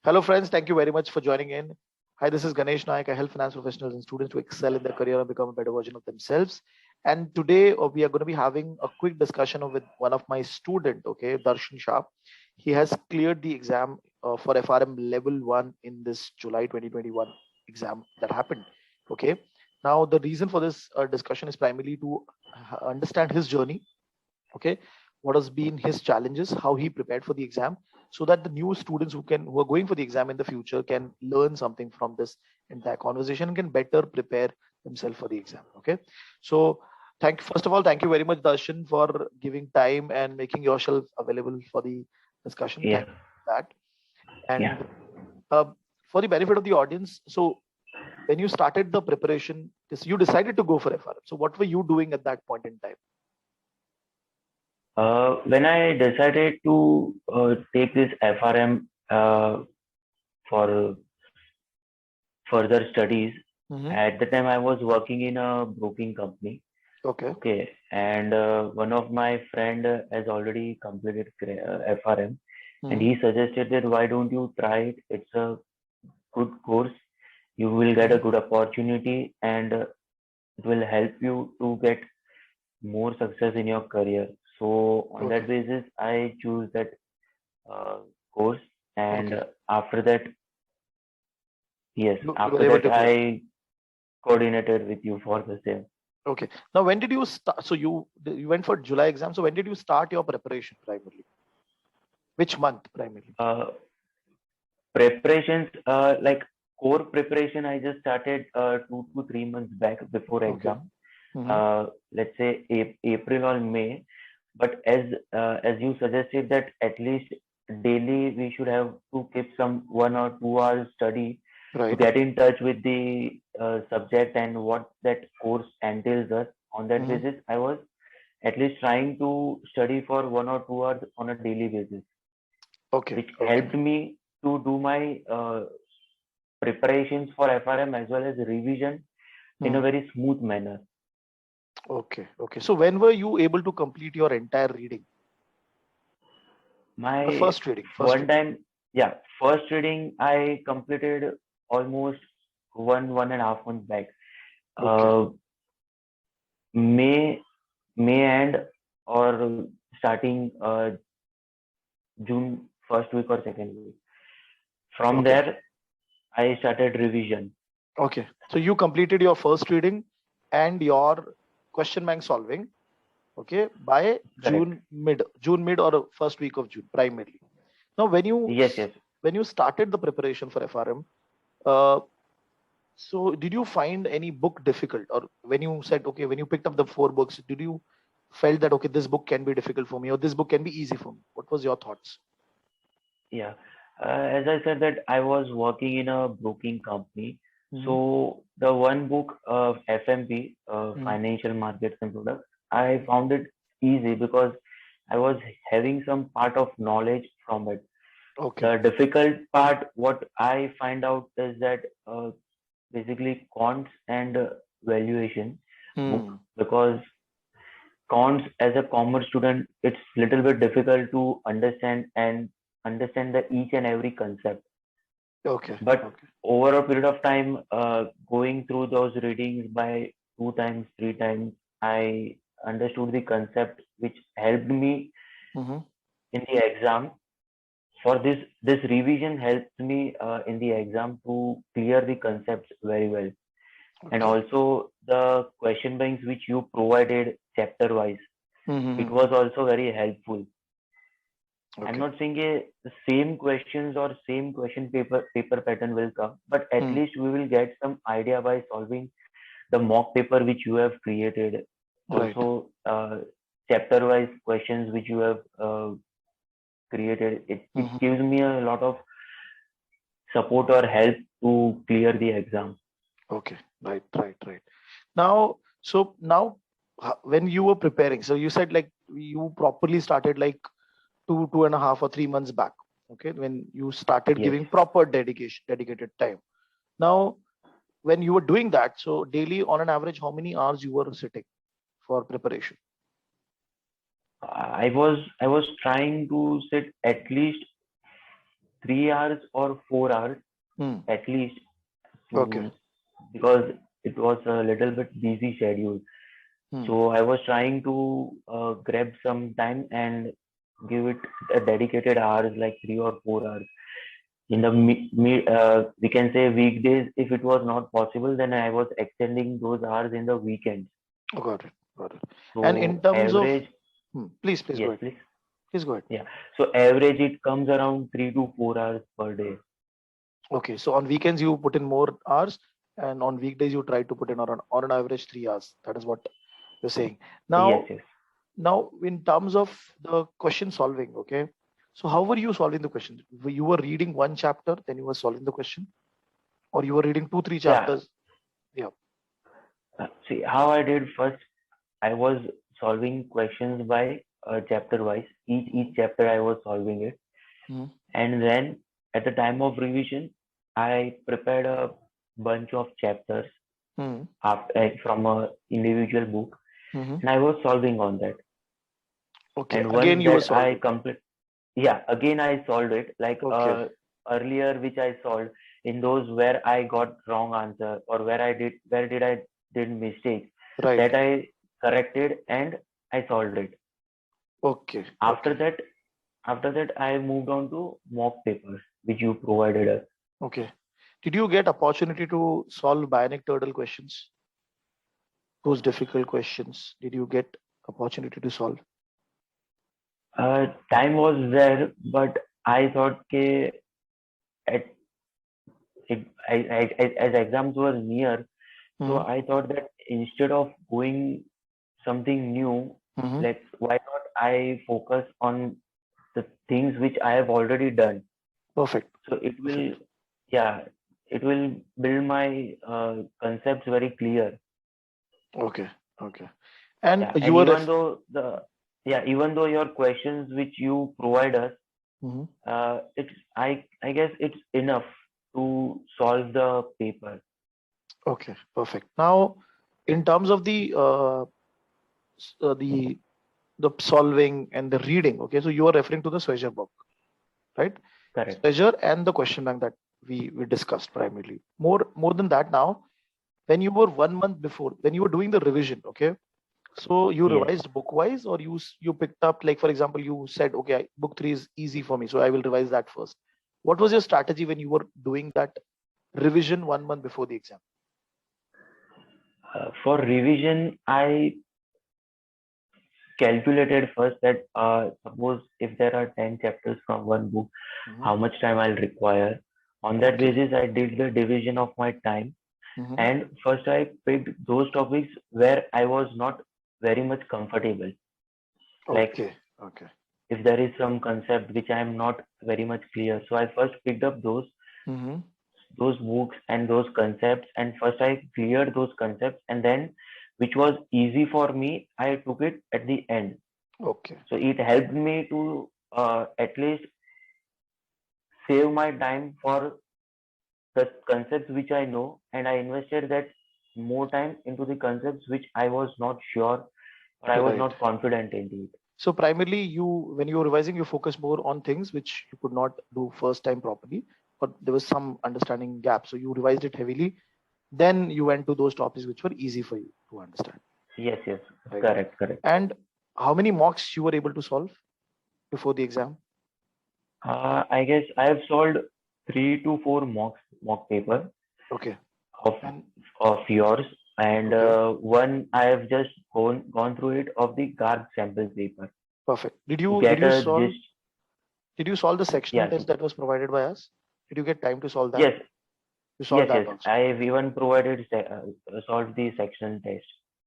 Hello, friends. Thank you very much for joining in. Hi, this is Ganesh Naik. I help finance professionals and students to excel in their career and become a better version of themselves. And today we are going to be having a quick discussion with one of my student, okay, Darshan Shah. He has cleared the exam for FRM level 1 in this July 2021 exam that happened. Okay. Now, the reason for this discussion is primarily to understand his journey, okay, what has been his challenges, how he prepared for the exam, so that the new students who are going for the exam in the future can learn something from this entire conversation and can better prepare themselves for the exam. Okay, so first of all, thank you very much, Darshan, for giving time and making yourself available for the discussion. Yeah, Thank you for that. yeah. And uh, for the benefit of the audience, so when you started the preparation, you decided to go for FRM, so what were you doing at that point in time? When I decided to take this FRM for further studies, Mm-hmm. at the time I was working in a broking company. Okay. Okay, and one of my friend has already completed FRM, and Mm-hmm. he suggested that why don't you try it? It's a good course. You will get a good opportunity, and it will help you to get more success in your career. So on Okay. that basis, I choose that uh, course, and Okay. after that, yes, You were after able that to clear. I coordinated with you for the same. Okay. Now, when did you start? So you went for July exam. So when did you start your preparation primarily? Which month primarily? Uh, Preparations, like core preparation, I just started 2 to 3 months back before Okay. exam. Mm-hmm. Let's say April or May. But as you suggested that at least daily we should have to keep some 1 or 2 hours study to Right. get in touch with the subject and what that course entails us. On that Mm-hmm. basis, I was at least trying to study for 1 or 2 hours on a daily basis, Okay. which Okay. helped me to do my preparations for FRM as well as revision in a Hmm. very smooth manner. Okay. Okay. So when were you able to complete your entire reading? The My first reading. First one reading. time, yeah, first reading I completed almost 1.5 months back. Okay. Uh, May May end or starting June first week or second week. From Okay. there, I started revision. Okay. So you completed your first reading and your question bank solving. Okay. By Correct. June mid or first week of June primarily. Now, Yes, yes. when you started the preparation for FRM, uh, so did you find any book difficult, or when you said okay, when you picked up the 4 books, did you felt that okay, this book can be difficult for me, or this book can be easy for me? What was your thoughts? Yeah. As I said that I was working in a broking company. Mm-hmm. So the one book of FMP, Mm-hmm. Financial Markets and Products, I found it easy because I was having some part of knowledge from it. Okay. The difficult part, what I find out is that basically quants and valuation book, Hmm. because quants as a commerce student, it's little bit difficult to understand and understand the each and every concept. Okay. But Okay. over a period of time, going through those readings by 2 times, 3 times, I understood the concept, which helped me Mm-hmm. in the exam. For this revision helps me in the exam to clear the concepts very well. And Okay. also the question banks which you provided chapter wise, it Mm-hmm. was also very helpful. I'm Okay. not saying the same questions or same question paper pattern will come, but at Mm. least we will get some idea by solving the mock paper which you have created. Right. Also, chapter wise questions which you have created. It Mm-hmm. gives me a lot of support or help to clear the exam. Okay. Right. Right. Right. Now, so now, when you were preparing, so you said like you properly started like 2.5 or 3 months back. Okay, when you started Yes. giving proper dedicated time. Now, when you were doing that, so daily on an average, how many hours you were sitting for preparation? I was trying to sit at least 3 hours or 4 hours Hmm. at least Okay. to, because it was a little bit busy schedule. Hmm. So I was trying to grab some time and give it a dedicated hours, like 3 or 4 hours. In the we can say weekdays, if it was not possible, then I was extending those hours in the weekends. Oh, got it. Got it. And in So terms of, average, please go yes, ahead. please. Please go ahead. Yeah. So average, it comes around 3 to 4 hours per day. Okay. So on weekends you put in more hours, and on weekdays you try to put in on an average 3 hours. That is what you're saying. Yes, Now, yes. in terms of the question solving, okay. So how were you solving the question? You were reading one chapter, then you were solving the question, or you were reading 2, 3 Yeah. chapters? Yeah. See, how I did first, I was solving questions by chapter wise. Each chapter I was solving it, Hmm. and then at the time of revision, I prepared a bunch of chapters Hmm. from a individual book, Hmm. and I was solving on that. Okay. And Again, once you were that I solving. complete, yeah, again I solved it. Like Okay. earlier, which I solved in those where I got wrong answer, or where did I did mistake, Right. that I corrected and I solved it. Okay. After Okay. that, I moved on to mock papers, which you provided us. Okay. Did you get opportunity to solve Bionic Turtle questions? Those difficult questions. Did you get opportunity to solve? Time was there, but I thought ke at as exams were near, so Hmm. I thought that instead of going something new, Hmm. why not I focus on the things which I have already done. Perfect. So it will, Perfect. yeah, it will build my concepts very clear. Okay. Okay. And Yeah, you and were even though your questions which you provide us, Mhm. it's I guess it's enough to solve the paper. Okay. Perfect. Now, in terms of s- uh, the the solving and the reading, okay. So you are referring to the Swagger book, right? Correct. Swagger and the question bank that we discussed primarily. More than that, now when you were 1 month before, when you were doing the revision, okay. So you Yes. revised book wise, or you picked up, like for example, you said, okay, book 3 is easy for me, so I will revise that first. What was your strategy when you were doing that revision 1 month before the exam? For revision, I calculated first that suppose if there are 10 chapters from one book, Hmm. how much time I'll require. On that Okay. basis, I did the division of my time. Hmm. And first, I picked those topics where I was not very much comfortable. Like Okay. Okay. if there is some concept which I am not very much clear. So I first picked up Hmm. those books and those concepts, and first I cleared those concepts, and then which was easy for me, I took it at the end. Okay. So it helped me to at least save my time for the concepts which I know, and I invested that more time into the concepts which I was not sure or I was Right. not confident into it. So primarily, when you were revising, you focus more on things which you could not do first time properly, but there was some understanding gap. So you revised it heavily. Then you went to those topics which were easy for you to understand. Yes, yes, Right. correct, correct. And how many mocks you were able to solve before the exam? I guess I have solved 3 to 4 mock paper Okay. of And yours, and okay. one I have just gone through it of the GARB sample paper Perfect. to get a gist. Did you solve the sectional Yeah, test that was provided by us? Did you get time to solve that? yes, You solved that yes. also. I have even provided solved the section test.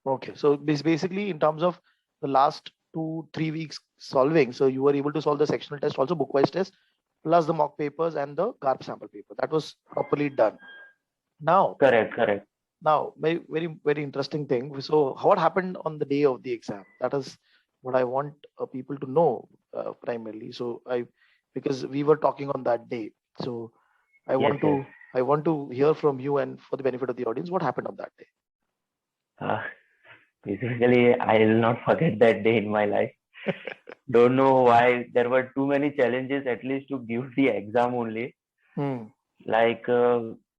Okay. So basically, in terms of the last 2, 3 weeks solving, so you were able to solve the sectional test, also book-wise test, plus the mock papers and the GARP sample paper. That was properly done. Now, Correct, correct. very, very, very interesting thing. So, what happened on the day of the exam? That is what I want people to know primarily. So, because we were talking on that day, so I Yes, want yes. to I want to hear from you, and for the benefit of the audience, what happened on that day. Uh, Basically, I will not forget that day in my life. Don't know why there were too many challenges at least to give the exam only. Hmm. Like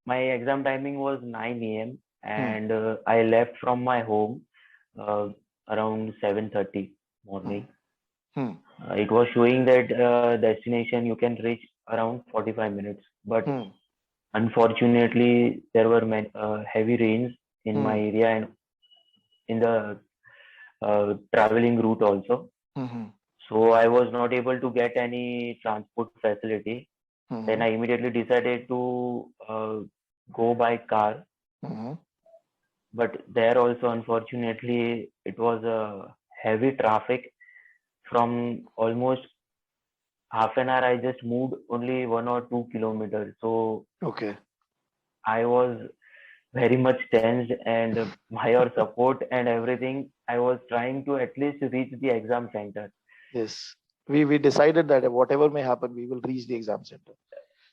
my exam timing was 9 a.m. Hmm. and I left from my home uh, around 7:30 Hmm. morning. Hmm. It was showing that destination you can reach around 45 minutes, but Hmm. unfortunately there were heavy rains in my Hmm. area and in the traveling route also. Hmm. So I was not able to get any transport facility. Then Hmm. I immediately decided to go by car. Hmm. But there also, unfortunately, it was a heavy traffic. From almost half an hour, I just moved only 1 or 2 kilometers. So Okay. I was very much tensed, and by your support and everything, I was trying to at least reach the exam center. Yes. We decided that whatever may happen, we will reach the exam center.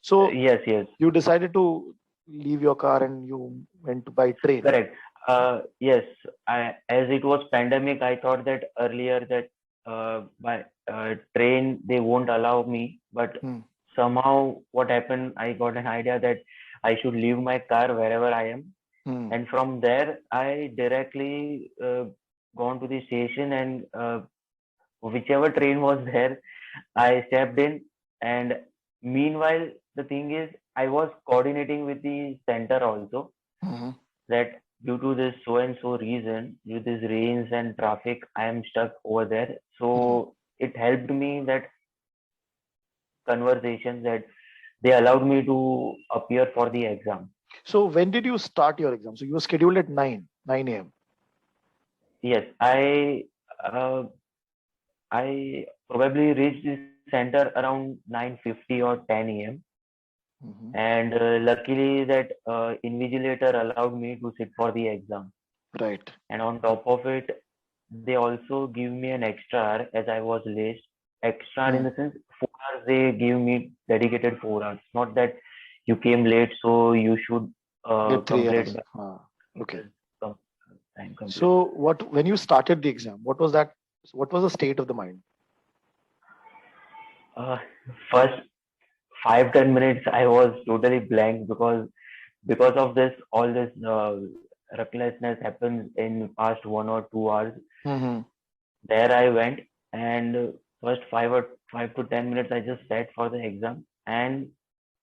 So Yes, yes. you decided to leave your car and you went by train. Correct. Yes, as it was pandemic, I thought that earlier that by train they won't allow me, but Hmm. somehow what happened, I got an idea that I should leave my car wherever I am, Hmm. and from there I directly gone to the station and whichever train was there, I stepped in, and meanwhile the thing is, I was coordinating with the center also Hmm. that due to this so and so reason, due to this rains and traffic, I am stuck over there. Hmm. So it helped me that conversation that they allowed me to appear for the exam. So when did you start your exam? So you were scheduled at 9 a.m. Yes, I probably reached the center around 9:50 or 10 a.m. Hmm. and luckily that invigilator allowed me to sit for the exam. Right. And on top of it, they also give me an extra hour as I was late. Extra hour in Hmm. the sense 4 hours they give me dedicated 4 hours. Not that you came late, so you should Get 3 hours. complete the Okay. com- time complete. So what when you started the exam, what was that? What was the state of the mind? Uh, First 5-10 minutes I was totally blank because of this all this recklessness happens in past 1 or 2 hours. Hmm. There I went and first 5 to 10 minutes I just sat for the exam and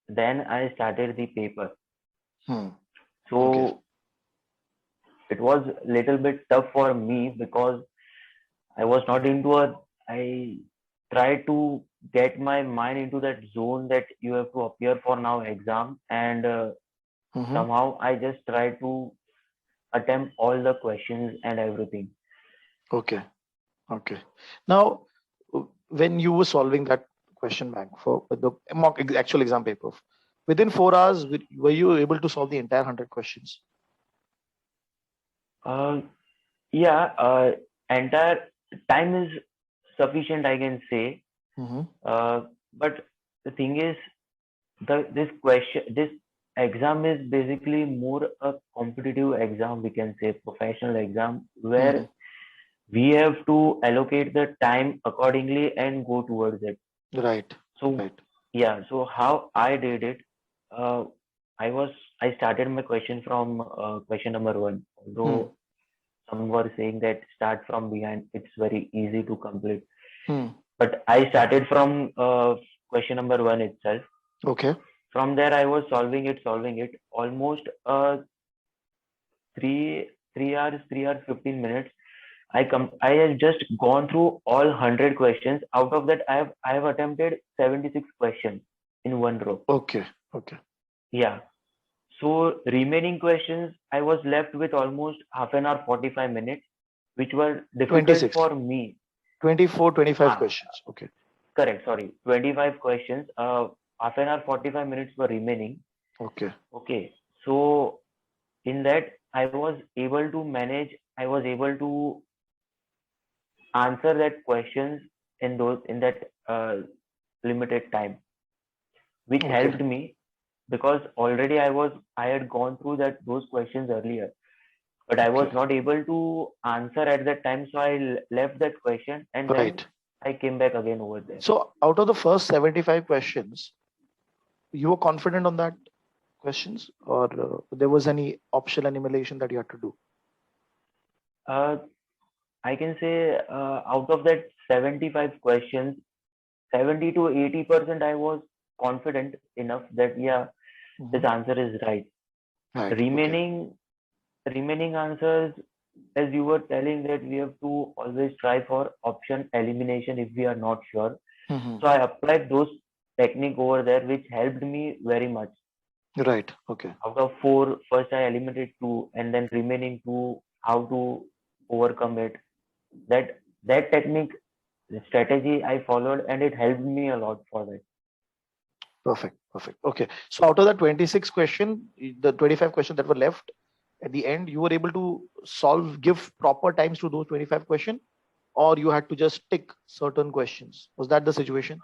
then I started the paper. Hmm. Okay. So it was little bit tough for me because I was not into a I tried to get my mind into that zone that you have to appear for now exam and Hmm. somehow I just tried to attempt all the questions and everything. Okay. Okay. Now, when you were solving that question bank for the actual exam paper, within 4 hours, were you able to solve the entire 100 questions? Uh, yeah, entire time is sufficient I can say. Hmm. But the thing is, this exam is basically more a competitive exam. We can say professional exam Hmm. where we have to allocate the time accordingly and go towards it. Right. So Right. yeah, so how I did it, uh, I was I started my question from question number one. Hmm. Although some were saying that start from behind, it's very easy to complete. Hmm. But I started from question number one itself. Okay. From there, I was solving it almost three 3 hours, 3 hours 15 minutes. I have just gone through all 100 questions. Out of that, I have attempted 76 questions in one row. Okay. Okay. Yeah. So remaining questions, I was left with almost half an hour, 45 minutes, which were difficult 26, for me. 24, 25 Ah, questions. Okay. correct. Sorry, 25 questions. Half an hour, 45 minutes were remaining. Okay. Okay. So in that, I was able to manage. I was able to answer that questions in that limited time, which Okay. helped me because already I had gone through those questions earlier, but I was Okay. not able to answer at that time, so I left that question and then Right. I came back again over there. So out of the first 75 questions, you were confident on that questions, or there was any optional elimination that you had to do? Uh, I can say out of that 75 questions, 70 to 80% I was confident enough that yeah, this answer is right. Right. Remaining answers, as you were telling, that we have to always try for option elimination if we are not sure. Mhm. So I applied those technique over there, which helped me very much. Right. Okay. Out of 4, first I eliminated 2, and then remaining 2, how to overcome it. That technique, the strategy I followed, and it helped me a lot for that. Perfect. Perfect. Okay. So out of that 26 question, the 25 questions that were left at the end, you were able to give proper times to those 25 questions, or you had to just tick certain questions. Was that the situation?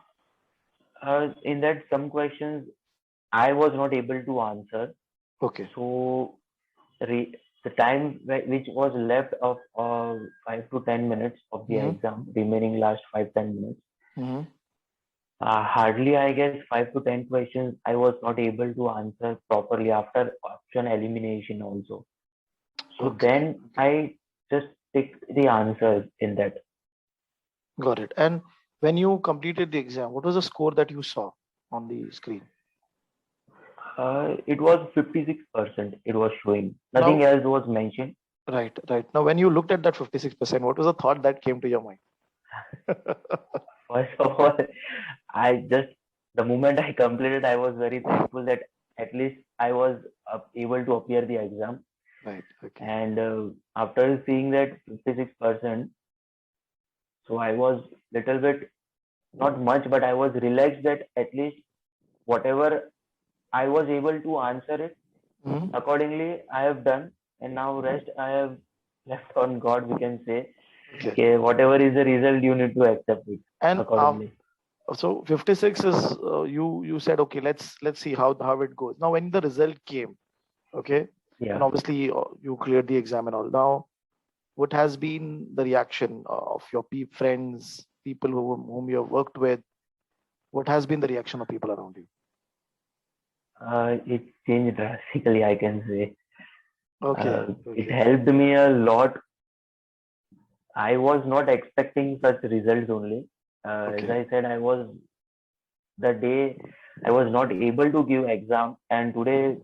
In that, some questions I was not able to answer. Okay. So the time which was left of 5 to 10 minutes of the exam, remaining last 5-10 minutes, hardly, I guess, 5 to 10 questions I was not able to answer properly after option elimination also. So then I just ticked the answers in that. Got it. And when you completed the exam, what was the score that you saw on the screen? It was 56%. It was showing. Nothing else was mentioned. Right. Now, when you looked at that 56%, what was the thought that came to your mind? First of all, the moment I completed, I was very thankful that at least I was able to appear the exam. Right. Okay. And after seeing that 56%, so I was little bit, not much, but I was relaxed that at least whatever I was able to answer it accordingly, I have done, and now rest I have left on God, we can say. Okay, whatever is the result, you need to accept it accordingly. So 56 is you said, okay, let's see how it goes. Now, when the result came, okay, and obviously you cleared the exam and all. Now, what has been the reaction of your friends, people whom you have worked with? What has been the reaction of people around you? It changed drastically, I can say. Okay. It helped me a lot. I was not expecting such results only. As I said, the day I was not able to give exam, and today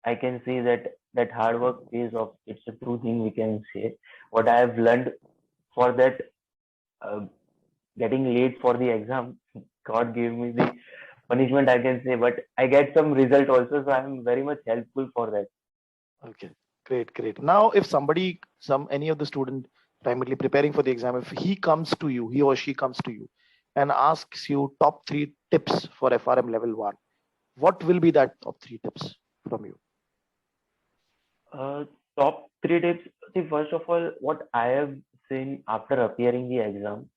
I can see that hard work pays off. It's a true thing, we can say. What I have learned for that, getting late for the exam, God gave me the punishment, I can say, but I get some result also, so I'm very much helpful for that. Okay, great. Now, if any of the student primarily preparing for the exam, if he or she comes to you and asks you top 3 tips for FRM level 1, what will be that top 3 tips from you? Top 3 tips. See, first of all, what I have seen after appearing the exam,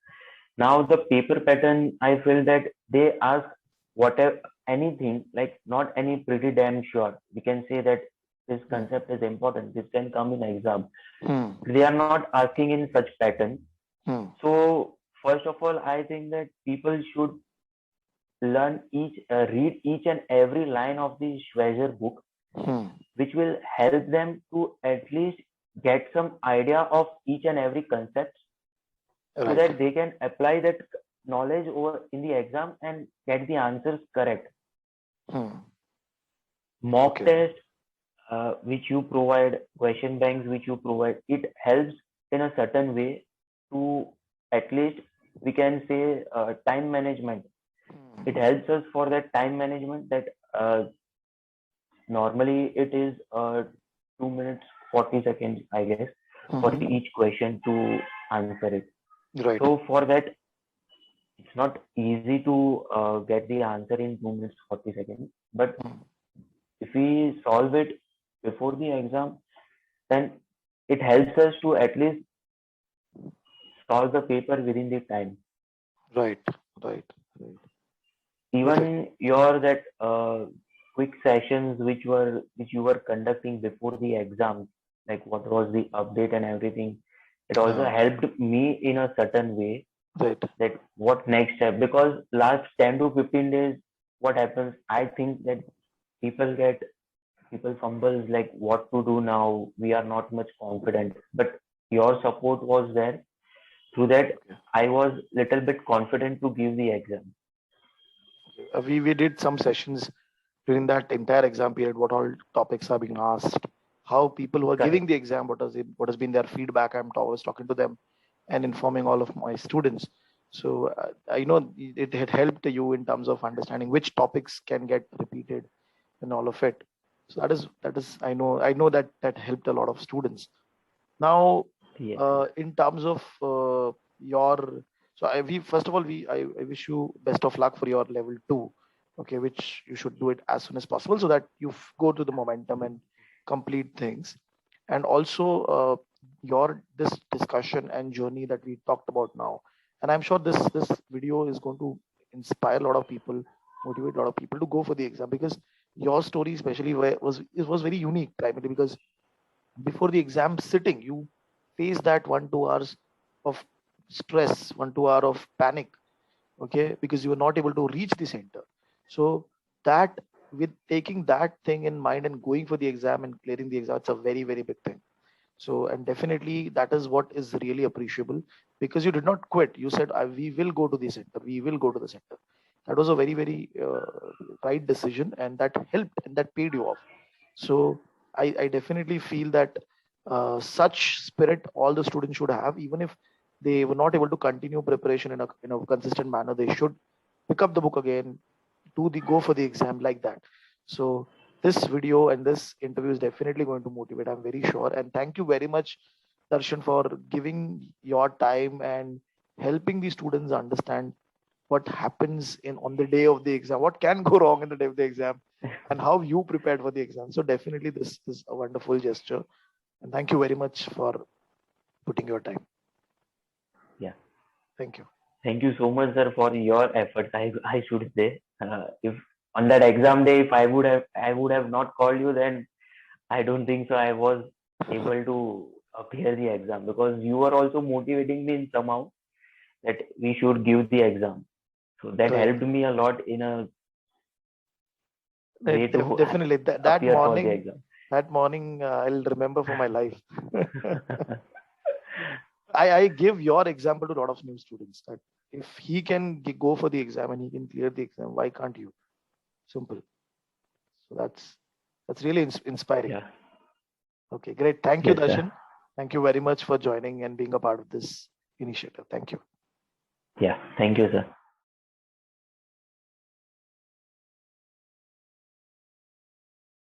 now the paper pattern, I feel that they ask whatever, anything, like not any pretty damn sure. We can say that this concept is important. This can come in exam. They are not asking in such pattern. So first of all, I think that people should read each and every line of the Schweizer book, which will help them to at least get some idea of each and every concept, so that they can apply that knowledge over in the exam and get the answers correct. Mock test, which you provide, question banks which you provide, it helps in a certain way to, at least we can say, time management. It helps us for that time management, that normally it is 2 minutes 40 seconds, I guess, for each question to answer it. Right. So for that, it's not easy to get the answer in 2 minutes 40 seconds, but if we solve it before the exam, then it helps us to at least solve the paper within the time. Right. Even your that quick sessions which you were conducting before the exam, like what was the update and everything, it also helped me in a certain way. Right. that what next step, because last 10 to 15 days, what happens, I think that people get people fumbles like what to do now, we are not much confident, but your support was there. Through that, Okay. I was little bit confident to give the exam. We did some sessions during that entire exam period. What all topics are being asked? How people who are giving Correct. the exam, what has been their feedback? I'm always talking to them and informing all of my students. So I know it had helped you in terms of understanding which topics can get repeated and all of it. So that is I know that helped a lot of students. Now, Yes. in terms of your, so we first of all I wish you best of luck for your level 2, okay, which you should do it as soon as possible so that you go to the momentum and complete things. And also your this discussion and journey that we talked about now, and I'm sure this video is going to inspire a lot of people, motivate a lot of people to go for the exam, because your story especially was very unique, primarily because before the exam sitting you face that 1 2 hours of stress, 1 2 hour of panic, okay, because you were not able to reach the center. So that, with taking that thing in mind and going for the exam and clearing the exam, it's a very very big thing. So, and definitely that is what is really appreciable, because you did not quit. You said, we will go to the center, we will go to the center. That was a very very right decision, and that helped and that paid you off. So I definitely feel that such spirit all the students should have. Even if they were not able to continue preparation in a consistent manner, they should pick up the book again, go for the exam like that. So this video and this interview is definitely going to motivate, I'm very sure. And thank you very much, Darshan, for giving your time and helping the students understand what happens in on the day of the exam, what can go wrong in the day of the exam, and how you prepared for the exam. So definitely this is a wonderful gesture, and thank you very much for putting your time. Yeah. Thank you. Thank you so much, sir, for your efforts. I should say, if on that exam day, if I would have not called you, then I don't think so. I was able to appear the exam, because you were also motivating me in somehow that we should give the exam. So that Right. helped me a lot in a way to Definitely that, that appear for the morning, exam. I'll remember for my life. I give your example to a lot of new students that if he can go for the exam and he can clear the exam, why can't you? Simple. So that's really inspiring. Yeah. Okay, great. Thank you, Yes, sir. Darshan. Thank you very much for joining and being a part of this initiative. Thank you. Yeah. Thank you, sir.